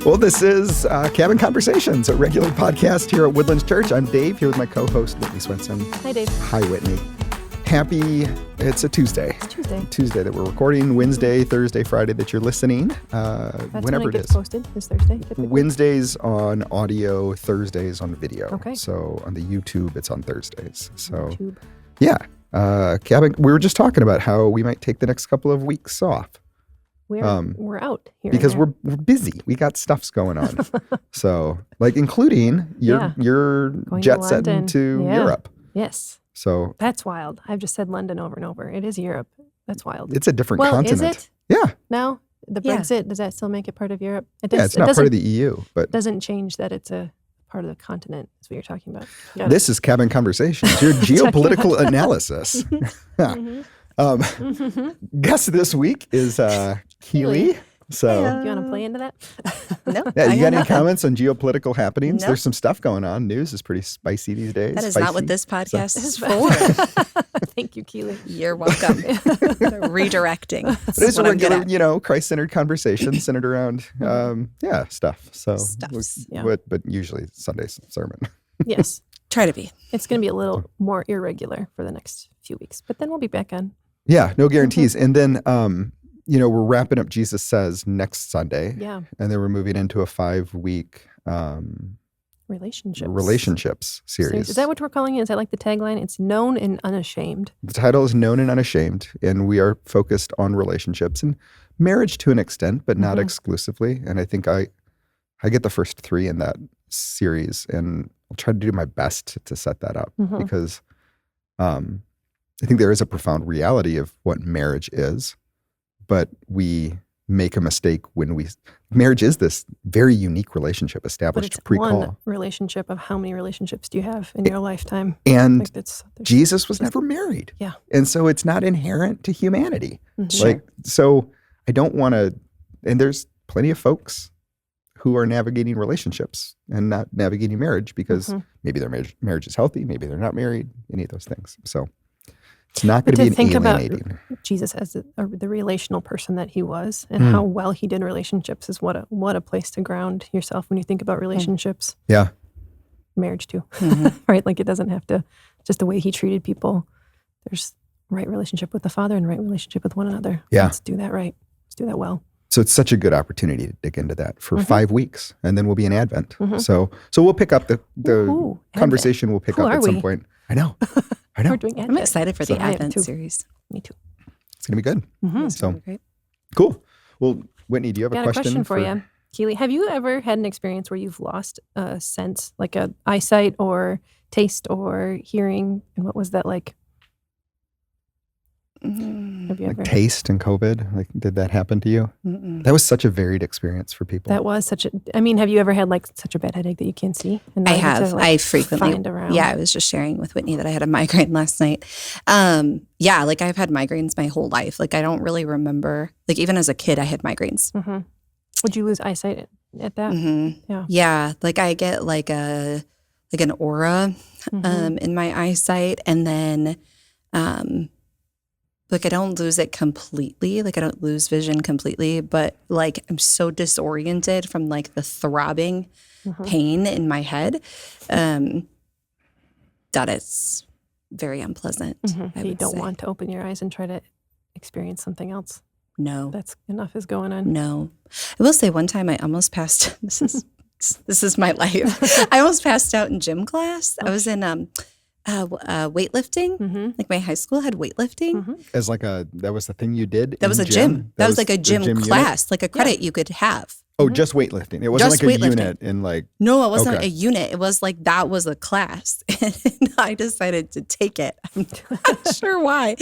Well, this is Cabin Conversations, a regular podcast here at Woodlands Church. I'm Dave, here with my co-host, Whitney Swenson. Hi, Dave. Hi, Whitney. It's a Tuesday. It's Tuesday. Tuesday that we're recording, Wednesday, Thursday, Friday that you're listening, That's whenever when it it gets is. posted, this Thursday, typically. Wednesdays on audio, Thursdays on video. Okay. So on the YouTube, it's on Thursdays. So YouTube. yeah, Cabin. We were just talking about how we might take the next couple of weeks off. We're out here. Because we're busy. We got stuffs going on. So, like, including your Going jet to setting London. to Yeah. Europe. Yes. So That's wild. I've just said London over and over. It is Europe. That's wild. it's a different well, continent. is it Yeah. now? The Yeah. Brexit, does that still make it part of Europe? It Yeah, it's not part of the EU, but doesn't change that it's a part of the continent, is what you're talking about. Got this is Cabin Conversations, your geopolitical analysis. Guest this week is Keelea. So, it. You want to play into that? No. yeah, I you got got any nothing. comments on geopolitical happenings? No. There's some stuff going on. News is pretty spicy these days. That is Spicy. not what this podcast is for. Thank you, Keelea. You're welcome. Redirecting. But it's a what I'm good regular, at. Christ-centered conversation centered around, stuff. So, Stuffs, yeah. but usually Sunday's sermon. Yes. Try to be. It's going to be a little more irregular for the next few weeks, but then we'll be back on. Yeah, no guarantees. And then, we're wrapping up Jesus Says next Sunday. Yeah. And then we're moving into a 5-week relationships series. Is that what we're calling it? Is that like the tagline? It's known and unashamed. The title is Known and Unashamed, and we are focused on relationships and marriage to an extent, but not exclusively. And I think I get the first 3 in that series, and I'll try to do my best to set that up because I think there is a profound reality of what marriage is, but we make a mistake when marriage is this very unique relationship But established it's pre-call. one relationship of how many relationships do you have in your lifetime? And Like there's Jesus was never married. Yeah. And so it's not inherent to humanity. Mhm. So I don't want to, and there's plenty of folks who are navigating relationships and not navigating marriage because maybe their marriage is healthy, maybe they're not married, any of those things. So it's not going But to to be think about alienating. Jesus as the relational person that he was and how well he did relationships is what a place to ground yourself when you think about relationships. Yeah. Marriage too, right? Like it doesn't have to, just the way he treated people. There's right relationship with the Father and right relationship with one another. Yeah. Let's do that right. Let's do that well. So it's such a good opportunity to dig into that for 5 weeks, and then we'll be in Advent. So we'll pick up the Ooh, conversation. We'll pick Who up are at some we? point. I know. We're doing I'm Advent. excited for So the I am Advent too. series. Me too. It's going to be good. It's So gonna be great. cool. Well, Whitney, do you have Got a a question for you, Keelea. Have you ever had an experience where you've lost a sense, like a eyesight or taste or hearing? And what was that like? Have you Like ever? taste and COVID? Like, did that happen to you? That was such a varied experience for people. That was such a. I mean, have you ever had like such a bad headache that you can't see? And I not able have. to, like, I frequently. find around. Yeah, I was just sharing with Whitney that I had a migraine last night. Yeah, like I've had migraines my whole life. Like I don't really remember. Like even as a kid, I had migraines. Would you lose eyesight at that? Yeah. Yeah, like I get like an aura in my eyesight, and then like I don't lose it completely. Like I don't lose vision completely, but like I'm so disoriented from like the throbbing pain in my head that it's very unpleasant. I You would don't say. want to open your eyes and try to experience something else. No. That's enough is going on. No. I will say one time I almost passed. This is my life. I almost passed out in gym class. I was in weightlifting. Like my high school had weightlifting. As that was the thing you did? That was a gym. That was like a gym class, unit? like a credit you could have. Oh, just weightlifting. It wasn't Just like a weightlifting. unit in like. No, it wasn't Okay. a unit. It was like that was a class. And I decided to take it. I'm not sure why.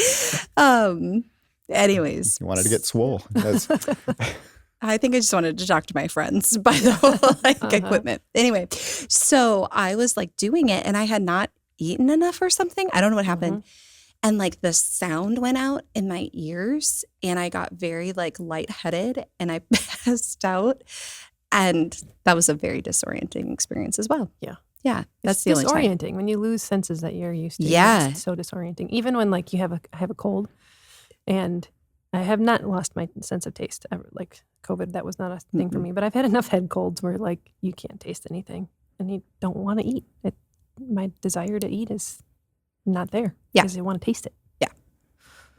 Anyways. You wanted to get swole. That's, I think I just wanted to talk to my friends by the whole equipment. Anyway, so I was like doing it and I had not eaten enough or something. I don't know what happened. And like the sound went out in my ears and I got very like lightheaded and I passed out. And that was a very disorienting experience as well. Yeah. Yeah. That's It's the only time. disorienting when you lose senses that you're used to. Yeah. It's so disorienting. Even when like I have a cold and I have not lost my sense of taste ever. Like COVID, that was not a thing for me. But I've had enough head colds where like you can't taste anything and you don't want to eat. My desire to eat is not there because I want to taste it. Yeah.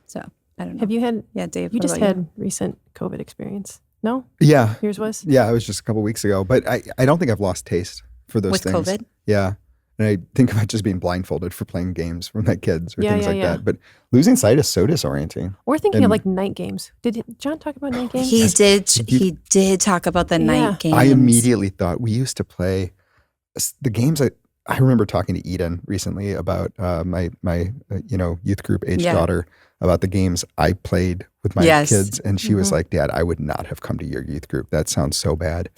So I don't know. Have you had? Yeah, Dave. You what just about had recent COVID experience. No? Yeah. Yours was? Yeah, it was just a couple weeks ago. But I don't think I've lost taste for those with things. COVID? Yeah. And I think about just being blindfolded for playing games with my kids or things like yeah. that. But losing sight is so disorienting. Or thinking of like night games. Did John talk about night games? He did. He did talk about the night games. I immediately thought we used to play the games. I remember talking to Eden recently about my youth group age daughter about the games I played with my kids, and she was like, "Dad, I would not have come to your youth group. That sounds so bad."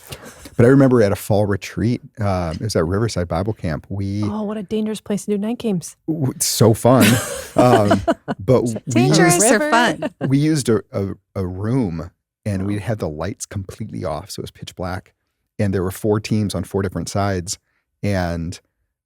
But I remember at a fall retreat, it was at Riverside Bible Camp. What a dangerous place to do night games. It's so fun, but dangerous or fun. We used a room, and we had the lights completely off, so it was pitch black, and there were 4 teams on 4 different sides, and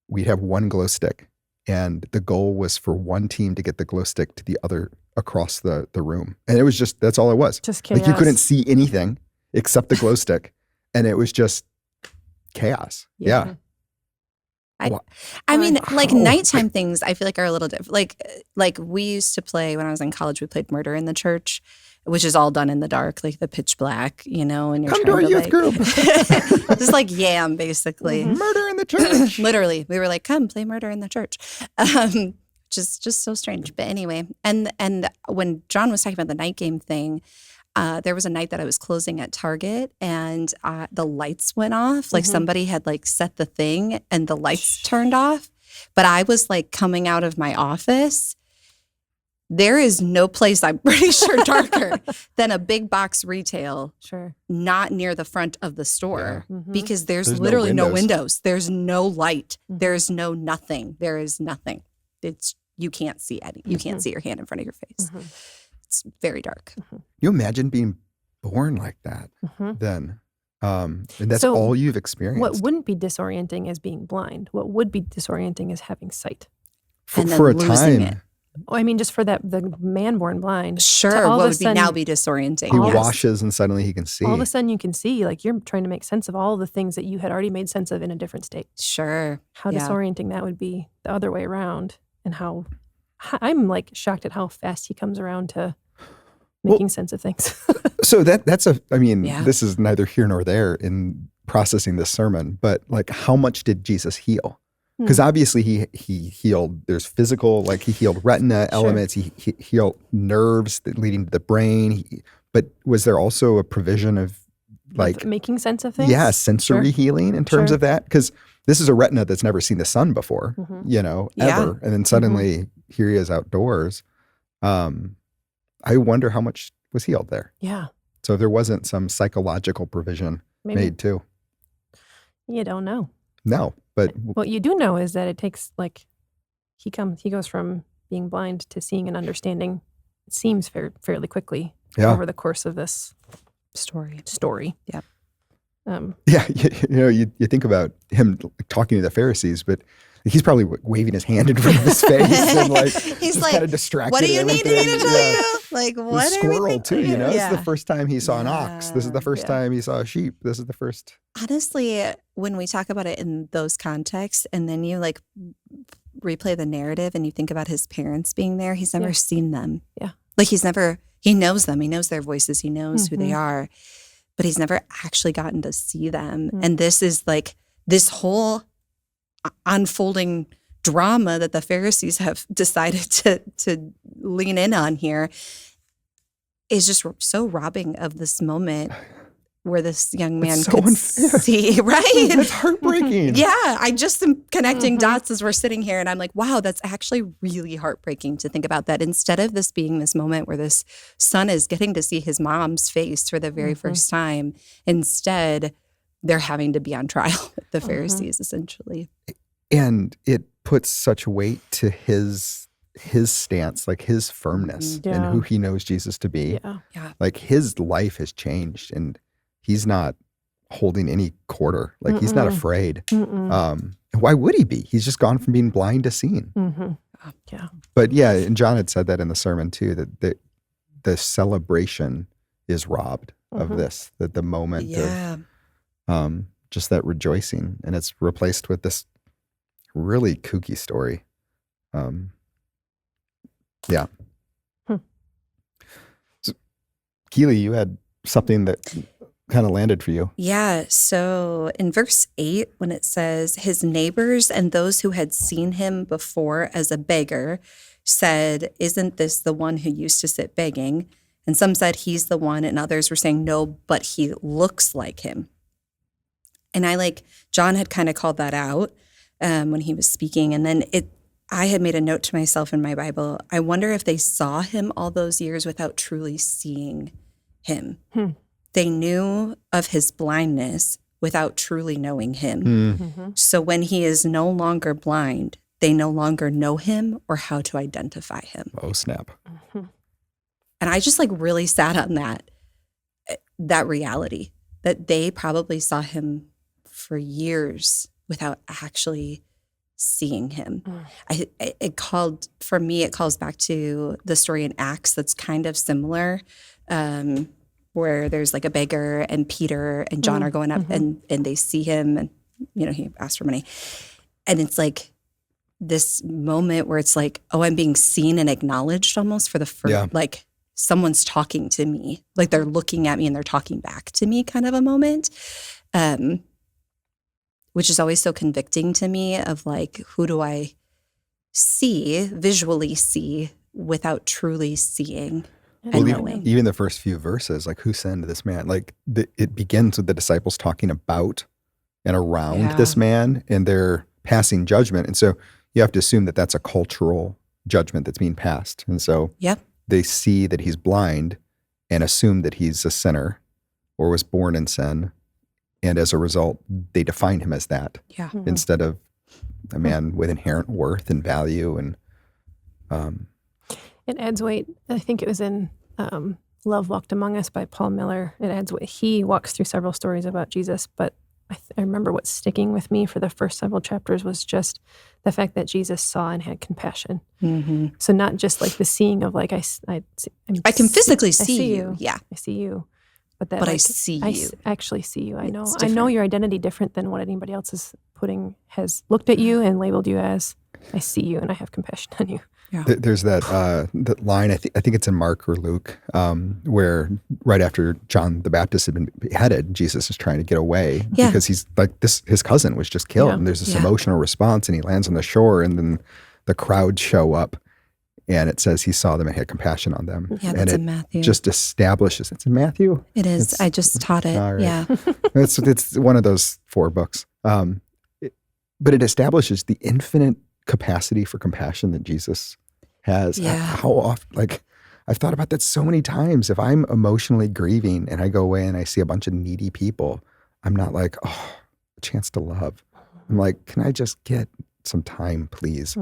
we'd have one glow stick. And the goal was for one team to get the glow stick to the other across the room. And it was that's all it was. Just chaos. Like you couldn't see anything except the glow stick. And it was just chaos. Yeah. I mean, like nighttime things I feel like are a little different. Like we used to play when I was in college, we played Murder in the Church, which is all done in the dark, like the pitch black, and you're come trying to our youth like, group. Just like Yam, basically. Murder in the Church. Literally, we were like, come play Murder in the Church. Just so strange. But anyway, and when John was talking about the night game thing, there was a night that I was closing at Target, and the lights went off. Like somebody had like set the thing, and the lights turned off. But I was like coming out of my office. There is no place, I'm pretty sure, darker than a big box retail, not near the front of the store, because there's literally no windows. There's no light. There's no nothing. There is nothing. You can't see you can't see your hand in front of your face. It's very dark. You imagine being born like that then. And that's all you've experienced. What wouldn't be disorienting is being blind. What would be disorienting is having sight. For a time. It. Oh, I mean, just for the man born blind. Sure, what would now be disorienting? He washes and suddenly he can see. All of a sudden you can see, like you're trying to make sense of all the things that you had already made sense of in a different state. Sure. How disorienting that would be the other way around, and how I'm like shocked at how fast he comes around to making sense of things. So this is neither here nor there in processing this sermon, but like how much did Jesus heal? Because obviously he healed, there's physical, like he healed retina elements, he healed nerves leading to the brain. But was there also a provision of like making sense of things? Yeah, sensory healing in terms of that? Because this is a retina that's never seen the sun before, ever. And then suddenly here he is outdoors. I wonder how much was healed there. Yeah. So if there wasn't some psychological provision made too. You don't know. No, but what you do know is that it takes like he goes from being blind to seeing and understanding. It seems fairly quickly over the course of this story. Yeah. You think about him talking to the Pharisees, but he's probably waving his hand in front of his face and like he's like kind of distracted. What do you need me to tell you? Like what? The squirrel too, This is the first time he saw an ox. This is the first time he saw a sheep. This is the first. Honestly, when we talk about it in those contexts, and then you like replay the narrative, and you think about his parents being there, he's never seen them. Yeah, like he knows them. He knows their voices. He knows who they are, but he's never actually gotten to see them. And this is like this whole unfolding drama that the Pharisees have decided to lean in on here is just so robbing of this moment where this young man could see, right? It's heartbreaking. Yeah, I just am connecting dots as we're sitting here, and I'm like, wow, that's actually really heartbreaking to think about that. Instead of this being this moment where this son is getting to see his mom's face for the very first time, instead they're having to be on trial with the Pharisees, essentially. And it puts such weight to his stance, like his firmness and who he knows Jesus to be. Yeah. Like his life has changed, and he's not holding any quarter. Like he's not afraid. Why would he be? He's just gone from being blind to seeing. Yeah. But and John had said that in the sermon too, that the celebration is robbed of this, that the moment of just that rejoicing, and it's replaced with this really kooky story. Yeah. So, Keelea, you had something that kind of landed for you. Yeah. So in verse 8, when it says, his neighbors and those who had seen him before as a beggar said, isn't this the one who used to sit begging? And some said he's the one, and others were saying, no, but he looks like him. And John had kind of called that out when he was speaking. And then I had made a note to myself in my Bible, I wonder if they saw him all those years without truly seeing him. They knew of his blindness without truly knowing him. So when he is no longer blind, they no longer know him or how to identify him. Oh, snap. And I just really sat on that reality, that they probably saw him for years without actually seeing him. It calls back to the story in Acts that's kind of similar, where there's a beggar and Peter and John are going up and they see him, and he asks for money. And it's this moment where it's oh, I'm being seen and acknowledged almost for the first, someone's talking to me, they're looking at me and they're talking back to me, kind of a moment, which is always so convicting to me of who do I visually see without truly seeing and knowing. Even the first few verses, who sent this man? It begins with the disciples talking about and around this man, and they're passing judgment. And so you have to assume that that's a cultural judgment that's being passed. And so they see that he's blind and assume that he's a sinner or was born in sin. And as a result, they define him as that instead of a man with inherent worth and value. And it adds weight. I think it was in Love Walked Among Us by Paul Miller. It adds weight. He walks through several stories about Jesus, but I remember what's sticking with me for the first several chapters was just the fact that Jesus saw and had compassion. So not just the seeing of I can physically see you. Yeah, I see you. But I see you. I actually see you. I know your identity different than what anybody else has looked at you and labeled you as. I see you and I have compassion on you. Yeah. There's that line, I think it's in Mark or Luke, where right after John the Baptist had been beheaded, Jesus is trying to get away because he's his cousin was just killed. And there's this emotional response, and he lands on the shore, and then the crowd show up, and it says he saw them and had compassion on them. Yeah, that's in Matthew. Just establishes, it's in Matthew? It is. I just taught it. Right. Yeah. It's one of those 4 books. But it establishes the infinite capacity for compassion that Jesus has. How often, I've thought about that so many times. If I'm emotionally grieving and I go away and I see a bunch of needy people, I'm not a chance to love. I'm can I just get some time, please?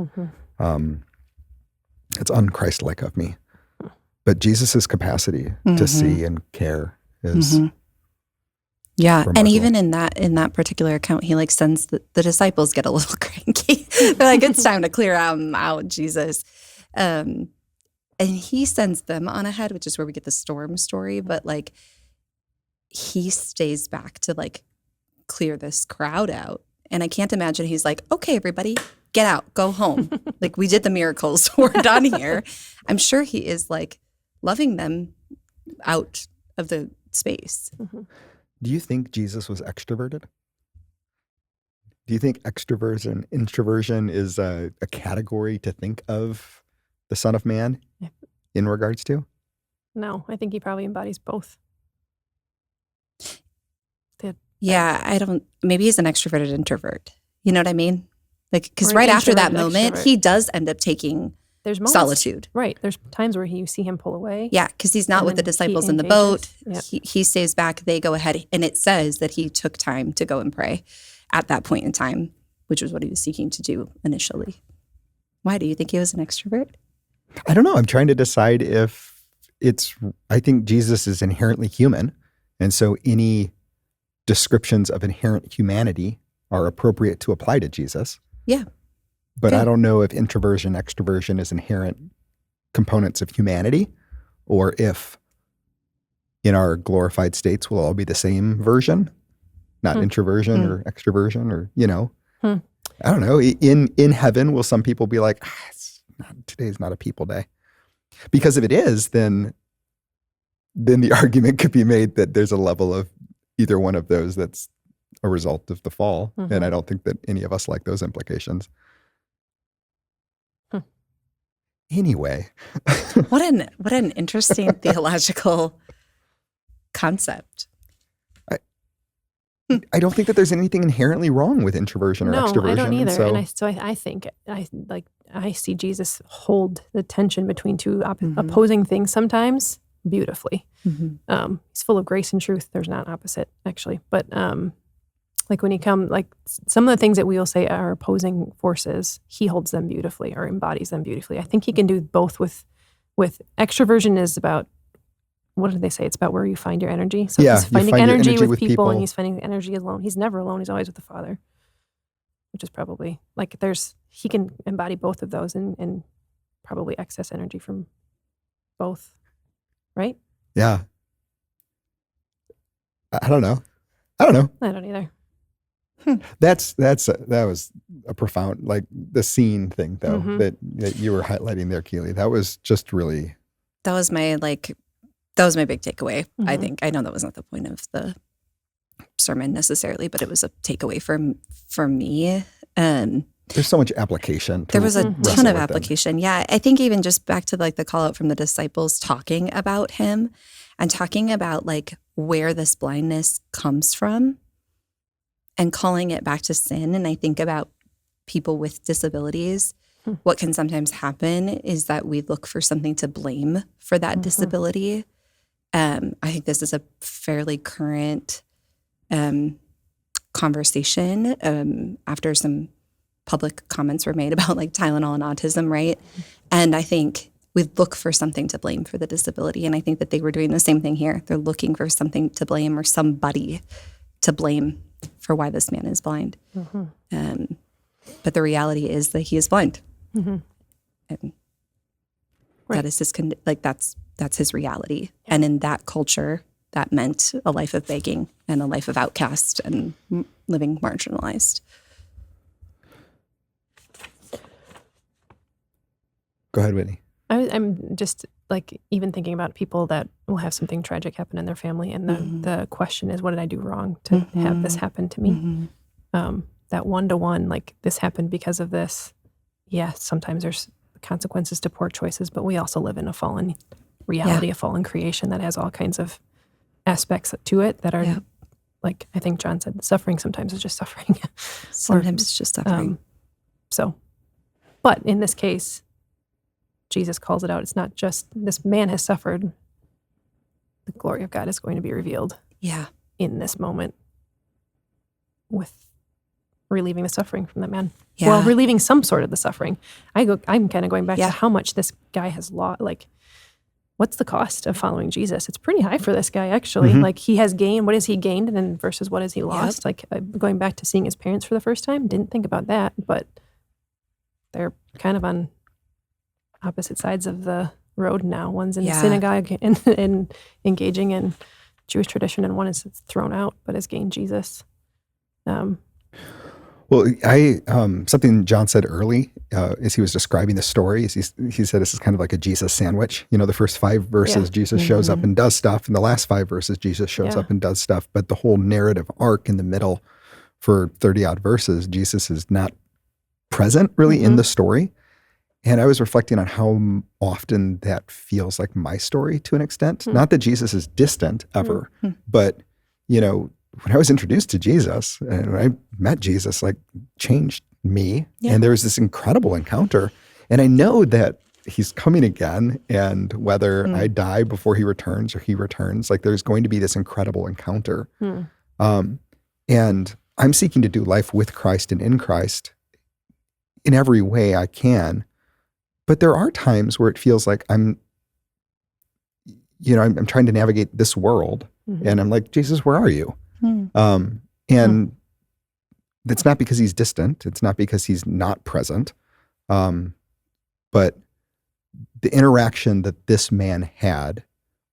It's unchristlike of me. But Jesus's capacity to see and care is remarkable. And even in that particular account, he sends the disciples get a little cranky. They're it's time to clear out Jesus. And he sends them on ahead, which is where we get the storm story. But he stays back to clear this crowd out. And I can't imagine he's okay, everybody, get out, go home. We did the miracles, we're done here. I'm sure he is loving them out of the space. Do you think Jesus was extroverted? Do you think extroversion, introversion is a category to think of the Son of Man in regards to? No, I think he probably embodies both. Maybe he's an extroverted introvert. You know what I mean? Because right after that moment, he does end up taking solitude. Right. There's times where you see him pull away. Yeah, because he's not with the disciples in the boat. Yep. He stays back. They go ahead. And it says that he took time to go and pray at that point in time, which was what he was seeking to do initially. Why? Do you think he was an extrovert? I don't know. I'm trying to decide if I think Jesus is inherently human. And so any descriptions of inherent humanity are appropriate to apply to Jesus. Yeah. But I don't know if introversion, extroversion is inherent components of humanity or if in our glorified states we'll all be the same version, not introversion or extroversion, or, I don't know. In heaven, will some people be like, today's not a people day? Because if it is, then the argument could be made that there's a level of either one of those that's a result of the fall. And I don't think that any of us like those implications. Anyway. What an interesting theological concept. I don't think that there's anything inherently wrong with introversion or extroversion. No, I don't either. So, I think I see Jesus hold the tension between two opposing things sometimes beautifully. He's full of grace and truth. There's not opposite, actually. But like when he some of the things that we will say are opposing forces, he holds them beautifully or embodies them beautifully. I think he can do both with extroversion is about, what did they say? It's about where you find your energy. So he's finding energy with people and he's finding energy alone. He's never alone. He's always with the Father, which is probably he can embody both of those and probably excess energy from both. Right? Yeah. I don't know. I don't either. That was a profound, the scene thing though, that you were highlighting there, Keelea. That was just really. That was my big takeaway. I think. I know that was not the point of the sermon necessarily, but it was a takeaway for me. There's so much application. There was a ton of application. Yeah. I think even just back to the call out from the disciples talking about him and talking about where this blindness comes from and calling it back to sin. And I think about people with disabilities. What can sometimes happen is that we look for something to blame for that disability. I think this is a fairly current conversation after some public comments were made about Tylenol and autism, right? And I think we look for something to blame for the disability. And I think that they were doing the same thing here. They're looking for something to blame or somebody to blame for why this man is blind. But the reality is that he is blind. And that is his, that's his reality. Yeah. And in that culture, that meant a life of begging and a life of outcast and living marginalized. Go ahead, Whitney. I'm just even thinking about people that will have something tragic happen in their family, and the question is, what did I do wrong to have this happen to me? That one-to-one, this happened because of this. Yeah, sometimes there's consequences to poor choices, but we also live in a fallen reality, a fallen creation that has all kinds of aspects to it that are, I think John said, suffering sometimes is just suffering. Sometimes it's just suffering. But in this case, Jesus calls it out. It's not just this man has suffered. The glory of God is going to be revealed. Yeah. In this moment, with relieving the suffering from that man. Yeah. Well, relieving some sort of the suffering. I'm kind of going back to how much this guy has lost. What's the cost of following Jesus? It's pretty high for this guy, actually. He has gained. What has he gained, and then versus what has he lost? Going back to seeing his parents for the first time, didn't think about that, but they're kind of on opposite sides of the road now. One's in the synagogue and engaging in Jewish tradition, and one is thrown out but has gained Jesus. Well, something John said early as he was describing the story, is he said this is kind of like a Jesus sandwich. The first 5 verses, Jesus shows up and does stuff, and the last 5 verses, Jesus shows up and does stuff. But the whole narrative arc in the middle for 30-odd verses, Jesus is not present really in the story. And I was reflecting on how often that feels like my story to an extent. Not that Jesus is distant ever, but, when I was introduced to Jesus and when I met Jesus, changed me. Yeah. And there was this incredible encounter. And I know that he's coming again. And whether I die before he returns or he returns, there's going to be this incredible encounter. And I'm seeking to do life with Christ and in Christ in every way I can. But there are times where it feels like I'm trying to navigate this world, and I'm like, Jesus, where are you? And it's not because he's distant. It's not because he's not present. But the interaction that this man had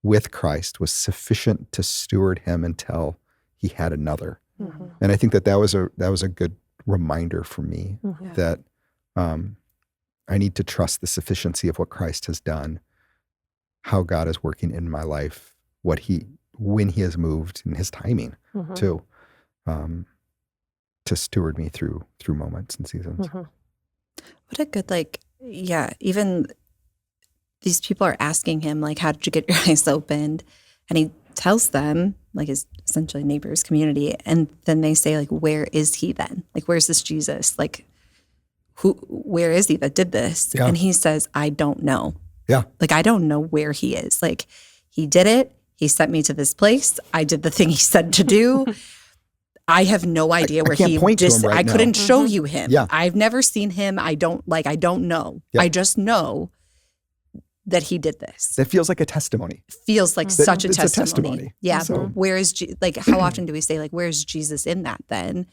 with Christ was sufficient to steward him until he had another. Mm-hmm. And I think that was a good reminder for me Mm-hmm. that I need to trust the sufficiency of what Christ has done, how God is working in my life, when he has moved in his timing Mm-hmm. to steward me through moments and seasons. Mm-hmm. What a good, even these people are asking him, like, how did you get your eyes opened? And he tells them, like, his essentially neighbors, community. And then they say, like, where is he then? Like, where's this Jesus? Like, where is he that did this? Yeah. And he says, I don't know. Yeah. Like, I don't know where he is. Like, he did it. He sent me to this place. I did the thing he said to do. I have no idea where can't he point to him right I now. couldn't show you him. Yeah. I've never seen him. I don't know. Yeah. I just know that he did this. That feels like a testimony. Feels like such a It's a testimony. testimony. Yeah. So- But where is, how often do we say, like, where's Jesus in that then?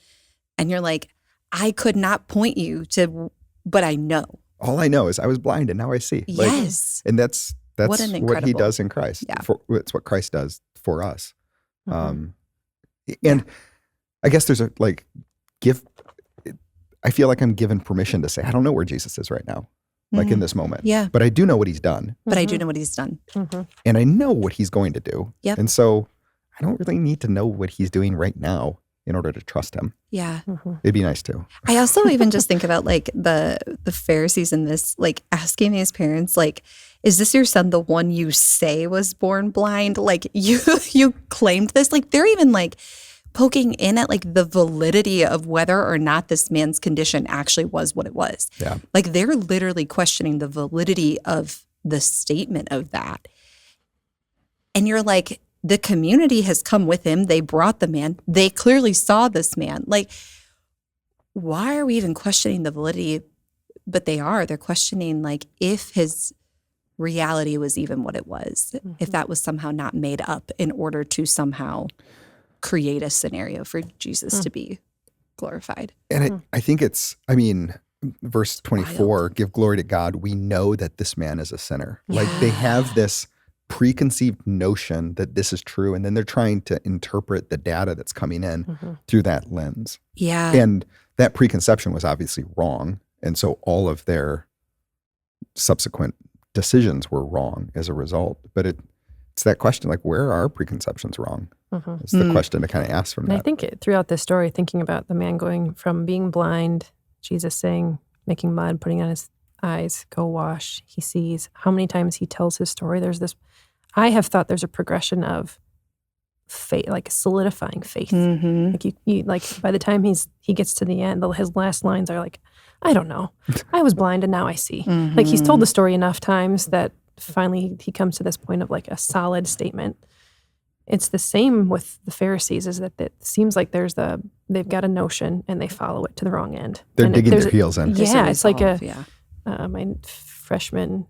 And you're like, I could not point you to, but I know. All I know is I was blind and now I see. Like, Yes. and that's What an what he incredible- does in Christ. Yeah. It's what Christ does for us. Mm-hmm. And I guess there's I feel like I'm given permission to say, I don't know where Jesus is right now, like in this moment. Yeah. But I do know what he's done. But I do know what he's done. Mm-hmm. And I know what he's going to do. Yep. And so I don't really need to know what he's doing right now in order to trust him. Yeah. Mm-hmm. It'd be nice to. I also even just think about, like, the Pharisees in this, like, asking these parents, like, is this your son, the one you say was born blind? Like, you claimed this. Like, they're even, like, poking in at, like, the validity of whether or not this man's condition actually was what it was. Yeah. Like, they're literally questioning the validity of the statement of that. And you're like, the community has come with him. They brought the man. They clearly saw this man. Like, why are we even questioning the validity? But they're questioning, like, if his reality was even what it was, if that was somehow not made up in order to somehow create a scenario for Jesus to be glorified. And I think verse 24, give glory to God. We know that this man is a sinner. Like, they have this preconceived notion that this is true. And then they're trying to interpret the data that's coming in through that lens. Yeah. And that preconception was obviously wrong. And so all of their subsequent decisions were wrong as a result. But it's that question, like, where are preconceptions wrong? Mm-hmm. It's the question to kind of ask from And that. I think throughout this story, thinking about the man going from being blind, Jesus saying, making mud, putting on his eyes, go wash, he sees, how many times he tells his story. I have thought there's a progression of faith, like solidifying faith. Mm-hmm. Like you like by the time he gets to the end, his last lines are like, I don't know, I was blind and now I see. Mm-hmm. Like, he's told the story enough times that finally he comes to this point of, like, a solid statement. It's the same with the Pharisees, is that it seems like they've got a notion and they follow it to the wrong end. They're And digging there's their heels in. There's Yeah, it's like resolve, my freshman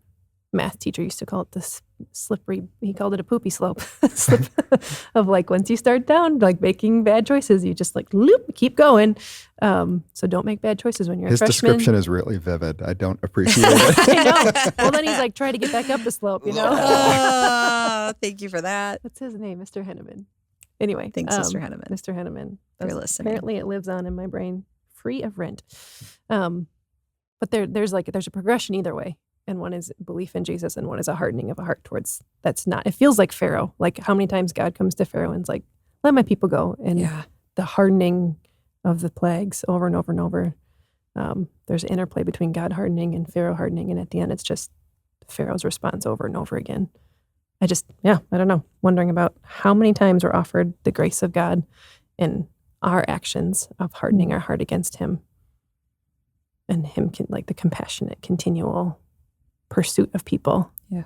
math teacher used to call it this slippery, he called it a poopy slope. Slip of, like, once you start down, like, making bad choices, you just, like, loop, keep going. So don't make bad choices when you're His a freshman. description is really vivid. I don't appreciate it. I know. Well, then he's like, try to get back up the slope, you know? Oh, thank you for that. What's his name? Mr. Henneman. Anyway. Thanks, Mr. Henneman. Mr. Henneman. For That's- listening. Apparently it lives on in my brain, free of rent. But there's a progression either way. And one is belief in Jesus and one is a hardening of a heart towards, it feels like Pharaoh. Like, how many times God comes to Pharaoh and is like, let my people go. And the hardening of the plagues over and over and over. There's an interplay between God hardening and Pharaoh hardening. And at the end, it's just Pharaoh's response over and over again. I don't know, wondering about how many times we're offered the grace of God in our actions of hardening our heart against him. And him, like, the compassionate, continual pursuit of people. Yeah.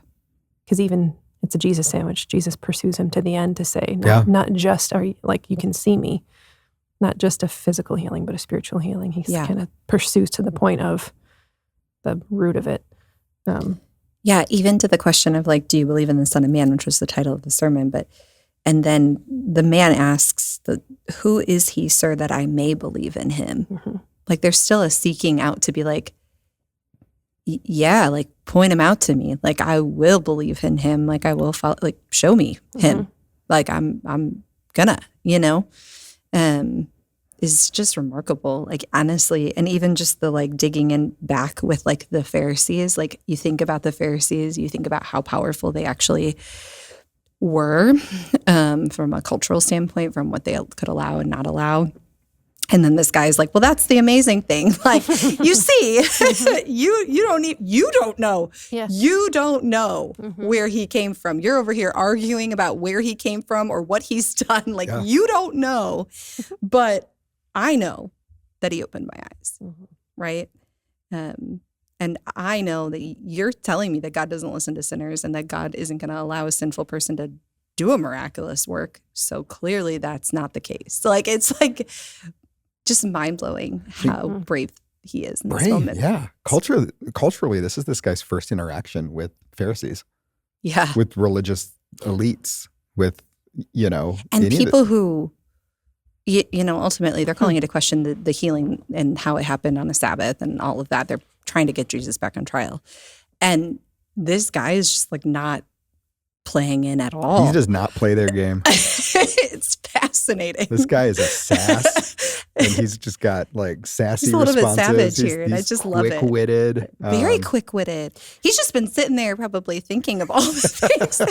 Because even it's a Jesus sandwich. Jesus pursues him to the end to say, not just are you, like, you can see me, not just a physical healing, but a spiritual healing. He kind of pursues to the point of the root of it. Yeah, even to the question of, like, do you believe in the Son of Man, which was the title of the sermon, and then the man asks, who is he, sir, that I may believe in him? Mm-hmm. Like, there's still a seeking out to be like, yeah, like point him out to me. Like I will believe in him. Like I will follow, like show me him. Like I'm gonna, is just remarkable. Like honestly, and even just the like digging in back with like the Pharisees, like you think about the Pharisees, you think about how powerful they actually were from a cultural standpoint, from what they could allow and not allow. And then this guy's like, well, that's the amazing thing. Like, you see, you don't know. Yes. You don't know where he came from. You're over here arguing about where he came from or what he's done. Like, you don't know. But I know that he opened my eyes, right? And I know that you're telling me that God doesn't listen to sinners and that God isn't going to allow a sinful person to do a miraculous work. So clearly that's not the case. Like, it's like just mind-blowing how brave he is in this moment. Yeah. Culturally, this is this guy's first interaction with Pharisees. Yeah. With religious elites, with, and people who, ultimately they're calling into question the healing and how it happened on a Sabbath and all of that. They're trying to get Jesus back on trial. And this guy is just like not playing in at all. He does not play their game. It's fascinating. This guy is a sass, and he's just got like sassy he's a little responses. bit savage here, and I he's just love it. Quick-witted. Very quick-witted. He's just been sitting there probably thinking of all the things.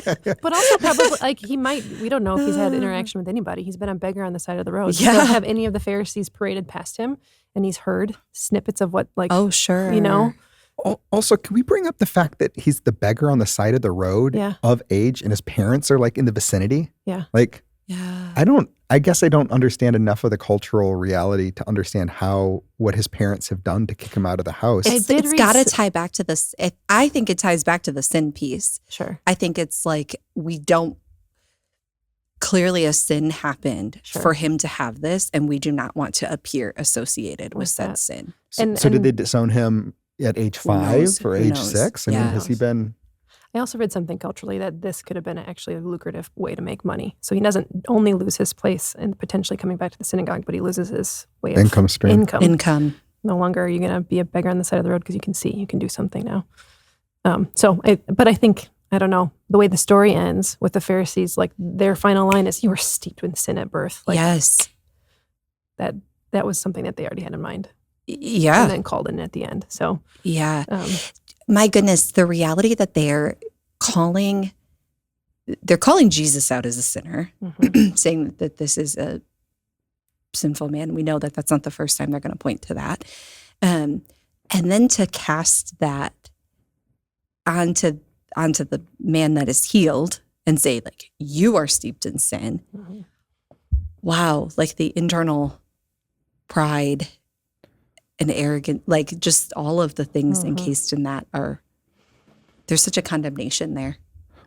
But also probably like we don't know if he's had interaction with anybody. He's been a beggar on the side of the road. Yeah. So have any of the Pharisees paraded past him and he's heard snippets of what like, oh, sure. Also, can we bring up the fact that he's the beggar on the side of the road of age and his parents are like in the vicinity? Yeah. Like, yeah. I guess I don't understand enough of the cultural reality to understand what his parents have done to kick him out of the house. It's got to tie back to this. I think it ties back to the sin piece. Sure. I think it's like clearly a sin happened for him to have this, and we do not want to appear associated with said sin. So did they disown him at age 5 or age 6? I mean, has he been... I also read something culturally that this could have been actually a lucrative way to make money. So he doesn't only lose his place and potentially coming back to the synagogue, but he loses his way of income stream. Income. No longer are you going to be a beggar on the side of the road because you can see, you can do something now. But I think, I don't know, the way the story ends with the Pharisees, like their final line is, you were steeped in sin at birth. Like, yes. That was something that they already had in mind. Yeah. And then called in at the end. So yeah. My goodness, the reality that they're calling Jesus out as a sinner, saying that this is a sinful man. We know that that's not the first time they're going to point to that. And then to cast that onto the man that is healed and say, like, you are steeped in sin. Wow. Like the internal pride and arrogant, like just all of the things encased in that there's such a condemnation there.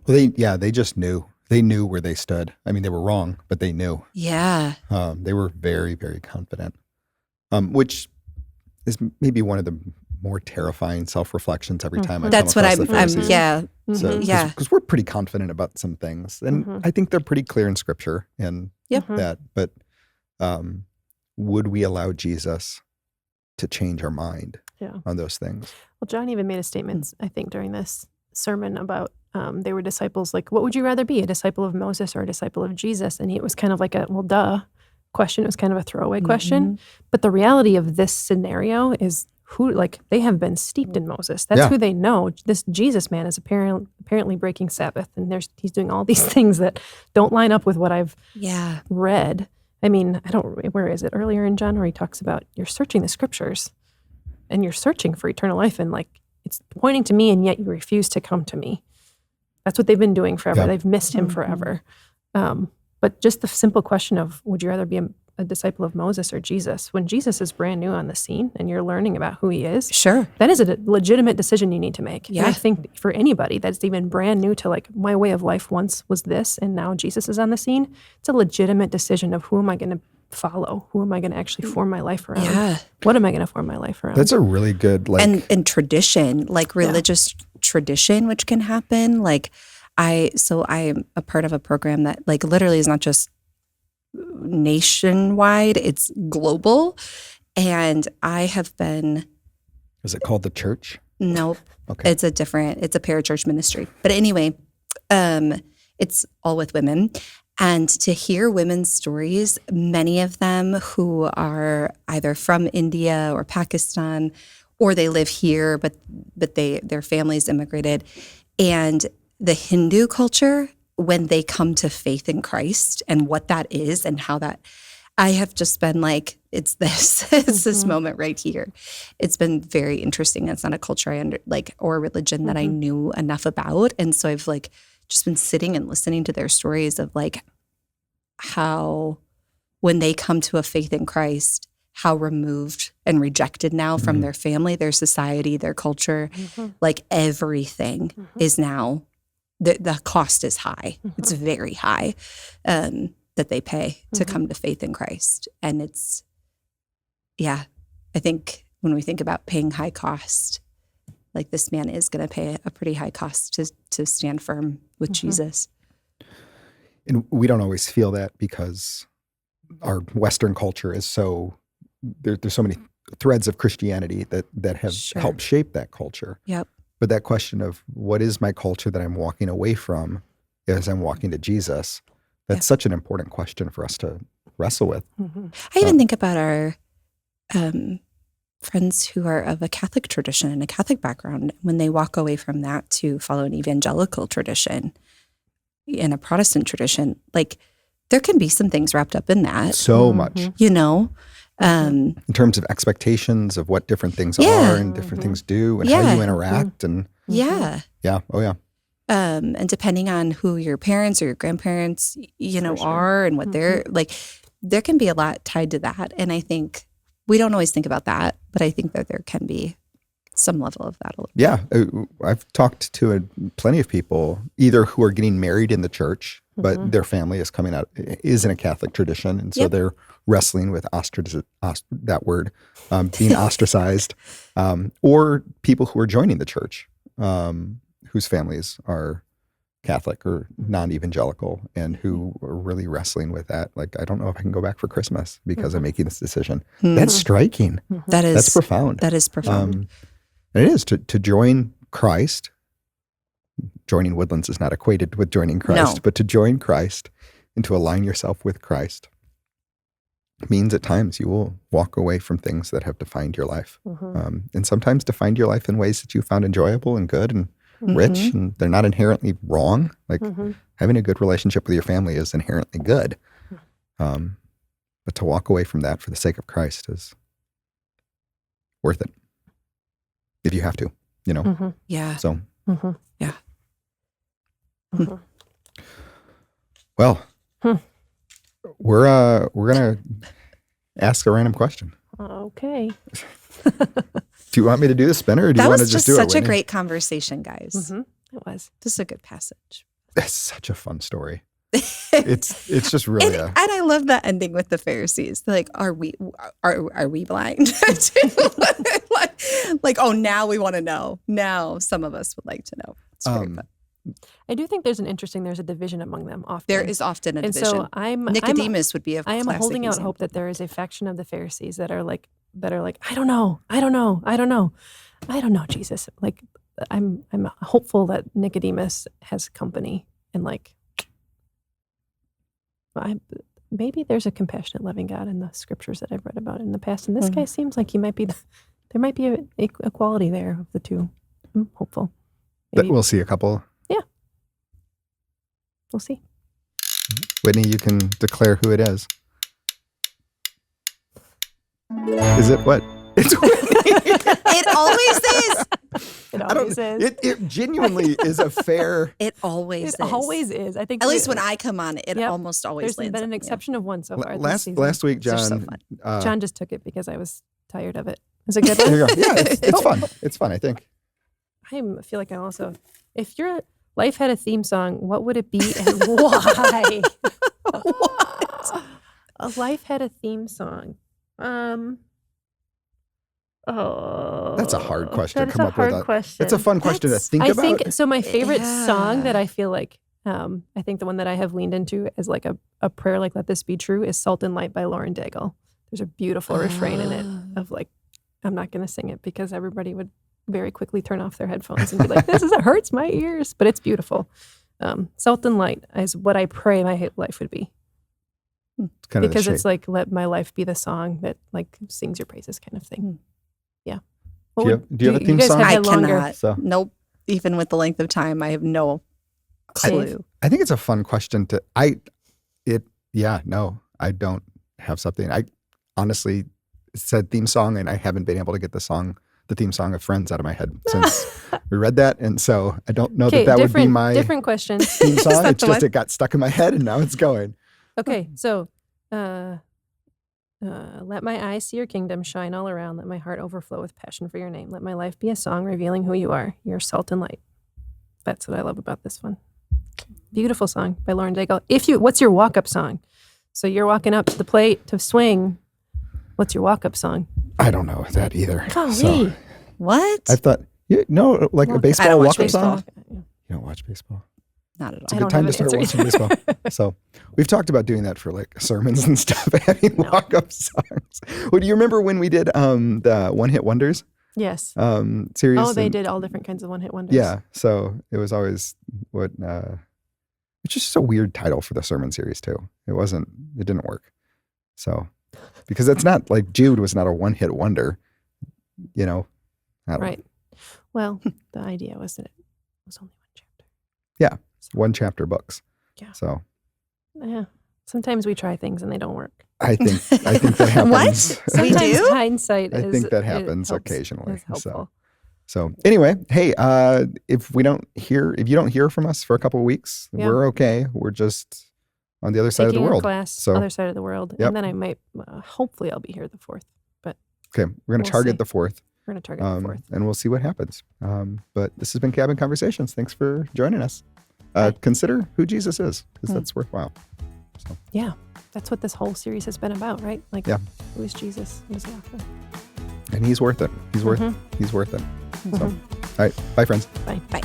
Well, they just knew. They knew where they stood. I mean, they were wrong, but they knew. Yeah. They were very, very confident, which is maybe one of the more terrifying self-reflections every time I come across the Pharisees. Because we're pretty confident about some things. And I think they're pretty clear in Scripture and that. But would we allow Jesus to change our mind on those things? Well, John even made a statement, I think, during this sermon about they were disciples, like, what would you rather be, a disciple of Moses or a disciple of Jesus? And it was kind of like a, well, duh question. It was kind of a throwaway question. But the reality of this scenario is they have been steeped in Moses. That's who they know. This Jesus man is apparently breaking Sabbath, and he's doing all these things that don't line up with what I've read. I mean, where is it? Earlier in John where he talks about you're searching the scriptures and you're searching for eternal life, and like it's pointing to me, and yet you refuse to come to me. That's what they've been doing forever. They've missed him forever. But just the simple question of, would you rather be a disciple of Moses or Jesus? When Jesus is brand new on the scene and you're learning about who he is, that is a legitimate decision you need to make. Yeah. And I think for anybody that's even brand new to like, my way of life once was this, and now Jesus is on the scene, it's a legitimate decision of who am I going to follow? Who am I going to actually form my life around? Yeah. What am I going to form my life around? That's a really good and tradition, like religious tradition, which can happen. Like I am a part of a program that like literally is not just nationwide, it's global. And I have been... Is it called the church? Nope. Okay. It's a parachurch ministry. But anyway, it's all with women. And to hear women's stories, many of them who are either from India or Pakistan, or they live here, but their families immigrated. And the Hindu culture, when they come to faith in Christ and what that is and how that, I have just been like, it's this moment right here. It's been very interesting. It's not a culture or a religion that I knew enough about. And so I've like just been sitting and listening to their stories of like how when they come to a faith in Christ, how removed and rejected now from their family, their society, their culture, like everything is now, the cost is high. It's very high that they pay to come to faith in Christ. And it's, I think when we think about paying high cost, like this man is going to pay a pretty high cost to stand firm with Jesus. And we don't always feel that because our Western culture is so, there's so many threads of Christianity that have helped shape that culture. Yep. But that question of what is my culture that I'm walking away from as I'm walking to Jesus, that's such an important question for us to wrestle with. I even think about our friends who are of a Catholic tradition and a Catholic background, when they walk away from that to follow an evangelical tradition and a Protestant tradition, like there can be some things wrapped up in that. So much. You know? In terms of expectations of what different things are and different things do and how you interact. And and depending on who your parents or your grandparents, are and what they're like, there can be a lot tied to that. And I think we don't always think about that, but I think that there can be some level of that a little bit. I've talked to plenty of people either who are getting married in the church, but their family is in a Catholic tradition. And so they're wrestling with being ostracized, or people who are joining the church, whose families are Catholic or non-evangelical and who are really wrestling with that. Like, I don't know if I can go back for Christmas because I'm making this decision. That's striking. That's profound. That is profound. And it is to join Christ. Joining Woodlands is not equated with joining Christ, but to join Christ and to align yourself with Christ means at times you will walk away from things that have defined your life. And sometimes defined your life in ways that you found enjoyable and good and rich, and they're not inherently wrong. Like having a good relationship with your family is inherently good. But to walk away from that for the sake of Christ is worth it. If you have to, Yeah. So. Yeah. Well, we're gonna ask a random question. Okay. Do you want me to do the spinner, or do you want to just do it? That was just such Whitney? a great conversation, guys. It was. This is a good passage. It's such a fun story. It's just really and I love that ending with the Pharisees. They're like, are we blind? like, oh, now we want to know. Now some of us would like to know. It's very fun. I do think there's a division among them often. There is often a division. So Nicodemus would be a I am classic holding out example. hope that there is a faction of the Pharisees that are like, I don't know, Jesus. Like, I'm hopeful that Nicodemus has company and like, maybe there's a compassionate, loving God in the scriptures that I've read about in the past, and this guy seems like there might be a quality there of the two. I'm hopeful. Maybe. We'll see a couple. Yeah, we'll see. Whitney, you can declare who it is. Is it what? It's Whitney. It always is. It always is. It genuinely is a fair. It always is. It always is. I think at least when I come on, it Yep. almost always There's lands. been an on me. exception of one so far. This season. Last week, They're so John. fun. John just took it because I was tired of it. It's a good one. There you go. Yeah, it's fun. It's fun, I think. I feel like I'm also. If your life had a theme song, what would it be and why? What? A life had a theme song. That's a hard question to That is come a up with. hard question. It's a fun question to think I about. think so. My favorite Yeah. song that I feel like, I think the one that I have leaned into as like a prayer, like "Let This Be True," is "Salt and Light" by Lauren Daigle. There's a beautiful refrain in it of like, I'm not going to sing it because everybody would very quickly turn off their headphones and be like, it hurts my ears, but it's beautiful. Salt and light is what I pray my life would be. It's kind of because it's like, let my life be the song that like sings your praises kind of thing. Yeah. Do you have a theme song? I longer. cannot. So. Nope. Even with the length of time, I have no clue. I think it's a fun question to, I don't have something. I honestly said theme song and I haven't been able to get the theme song of Friends out of my head since we read that. And so I don't know that would be my different question. theme song. It's just, it got stuck in my head and now it's going. Okay. So, let my eyes see your kingdom shine all around. Let my heart overflow with passion for your name. Let my life be a song revealing who you are. You're salt and light. That's what I love about this one. Beautiful song by Lauren Daigle. What's your walk-up song? So you're walking up to the plate to swing. What's your walk-up song? I don't know that either. Golly. So, What? I thought, like a I baseball don't watch walk-up baseball. song? You don't watch baseball? Not at It's all. a I good don't time have to an start answer watching baseball. So we've talked about doing that for like sermons and stuff, having walk-up songs. Well, do you remember when we did the One Hit Wonders Yes. series? Oh, they did all different kinds of one-hit wonders. Yeah. So it was always which is just a weird title for the sermon series too. It didn't work. So, because it's not like Jude was not a one-hit wonder, I don't Right. know. Well, the idea was that it was only one chapter. Yeah. One chapter books. Yeah. So Yeah. Sometimes we try things and they don't work. I think that happens. What? We Sometimes do? hindsight I think that happens helps, occasionally. is helpful. So anyway, hey, if you don't hear from us for a couple of weeks, Yeah. we're okay. We're just on the other side of the Taking a world. class, So other side of the world. Yep. And then I might, hopefully I'll be here the 4th. But okay, we're going to target see. the 4th. we're going to target the 4th. And we'll see what happens. But this has been Cabin Conversations. Thanks for joining us. Bye. Consider who Jesus is, because that's worthwhile. So. Yeah. That's what this whole series has been about, right? Like, Yeah. who is Jesus? What does he offer? And he's worth it. He's worth it. So, all right. Bye, friends. Bye. Bye.